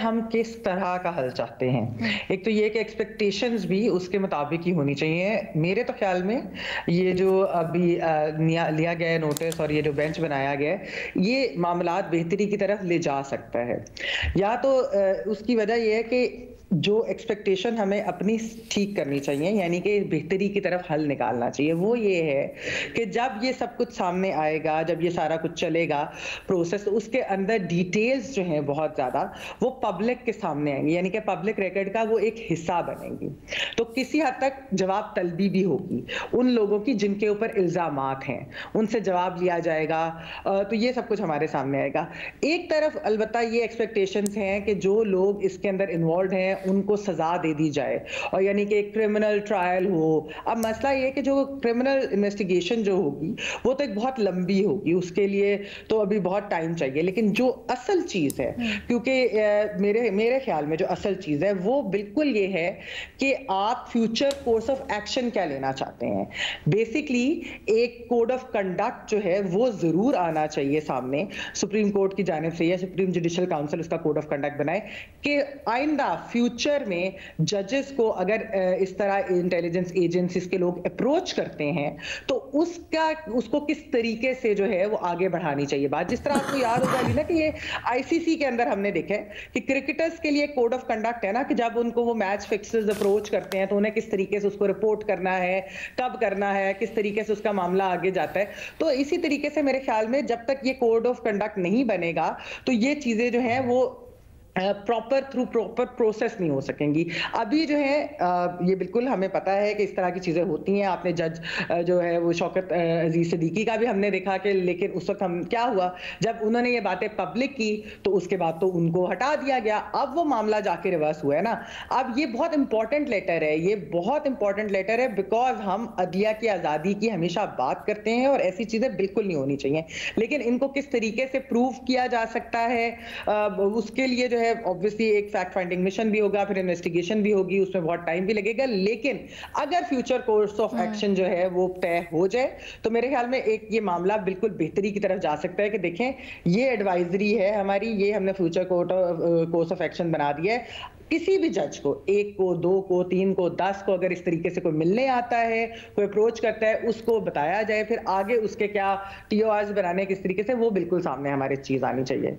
हम किस तरह का हल चाहते हैं। हुँ, एक तो ये कि एक्सपेक्टेशंस भी उसके मुताबिक ही होनी चाहिए। मेरे तो ख़्याल में ये जो अभी निया लिया गया है नोटिस और ये जो बेंच बनाया गया है, ये मामलात बेहतरी की तरफ ले जा सकता है। या तो उसकी वजह ये है कि जो एक्सपेक्टेशन हमें अपनी ठीक करनी चाहिए, यानी कि बेहतरी की तरफ हल निकालना चाहिए। वो ये है कि जब ये सब कुछ सामने आएगा, जब ये सारा कुछ चलेगा प्रोसेस, तो उसके अंदर डिटेल्स जो हैं बहुत ज़्यादा, वो पब्लिक के सामने आएँगी, यानी कि पब्लिक रिकॉर्ड का वो एक हिस्सा बनेंगी। तो किसी हद तक जवाब तलबी भी होगी उन लोगों की जिनके ऊपर इल्ज़ामात हैं, उनसे जवाब लिया जाएगा। तो ये सब कुछ हमारे सामने आएगा। एक तरफ अलबत्ता ये एक्सपेक्टेशंस हैं कि जो लोग इसके अंदर इन्वॉल्व्ड हैं, उनको सज़ा दे दी जाए और यानी कि एक क्रिमिनल ट्रायल हो। अब मसला ये है कि जो क्रिमिनल इन्वेस्टिगेशन जो होगी, वो तो एक बहुत लंबी होगी, उसके लिए तो अभी बहुत टाइम चाहिए। लेकिन जो असल चीज़ है, हुँ, क्योंकि मेरे मेरे ख्याल में जो असल चीज़ है वो बिल्कुल ये है कि आप फ्यूचर कोर्स ऑफ एक्शन क्या लेना चाहते हैं। बेसिकली एक कोड ऑफ कंडक्ट जो है वो ज़रूर आना चाहिए सामने, सुप्रीम कोर्ट की जानिब से या सुप्रीम जुडिशियल काउंसिल उसका कोड ऑफ कंडक्ट बनाए कि आइंदा फ्यूचर में जजेस को अगर इस तरह इंटेलिजेंस एजेंसीज के लोग अप्रोच करते हैं, तो उसको किस तरीके से जो है वो आगे बढ़ानी चाहिए बात। जिस तरह आपको याद होगा अली ना कि ये आईसीसी के अंदर हमने देखा है कि क्रिकेटर्स के लिए कोड ऑफ कंडक्ट है ना, कि जब उनको वो मैच फिक्सर्स अप्रोच करते हैं तो उन्हें किस तरीके से उसको रिपोर्ट करना है, कब करना है, किस तरीके से उसका मामला आगे जाता है। तो इसी तरीके से मेरे ख्याल में जब तक ये कोड ऑफ कंडक्ट नहीं बनेगा, तो ये चीजें जो हैं वो प्रॉपर प्रोसेस नहीं हो सकेंगी। अभी जो है ये बिल्कुल हमें पता है कि इस तरह की चीज़ें होती हैं। आपने जज जो है वो शौकत अज़ीज़ सिद्दीकी का भी हमने देखा कि लेकिन उस वक़्त हम क्या हुआ, जब उन्होंने ये बातें पब्लिक की तो उसके बाद तो उनको हटा दिया गया। अब वो मामला जाके रिवर्स हुआ है ना। अब ये बहुत इम्पोर्टेंट लेटर है, ये बहुत इम्पोर्टेंट लेटर है बिकॉज़ हम अदलिया की आज़ादी की हमेशा बात करते हैं और ऐसी चीज़ें बिल्कुल नहीं होनी चाहिए। लेकिन इनको किस तरीके से प्रूव किया जा सकता है, उसके लिए जो है ऑब्वियसली एक फैक्ट फाइंडिंग मिशन भी होगा, फिर इन्वेस्टिगेशन भी होगी, उसमें बहुत टाइम भी लगेगा। लेकिन अगर future course of hmm, action जो है वो तय हो जाए, तो मेरे ख्याल में एक ये मामला बिल्कुल बेहतरी की तरफ जा सकता है कि देखें ये एडवाइजरी है हमारी, ये हमने फ्यूचर कोर्स ऑफ एक्शन बना दिया है। किसी भी जज को, 1 को, 2 को, 3 को, 10 को अगर इस तरीके से कोई मिलने आता है, कोई अप्रोच करता है, उसको बताया जाए, फिर आगे उसके क्या टीओआरस बनाने किस तरीके से, वो बिल्कुल सामने हमारे चीज़ आनी चाहिए।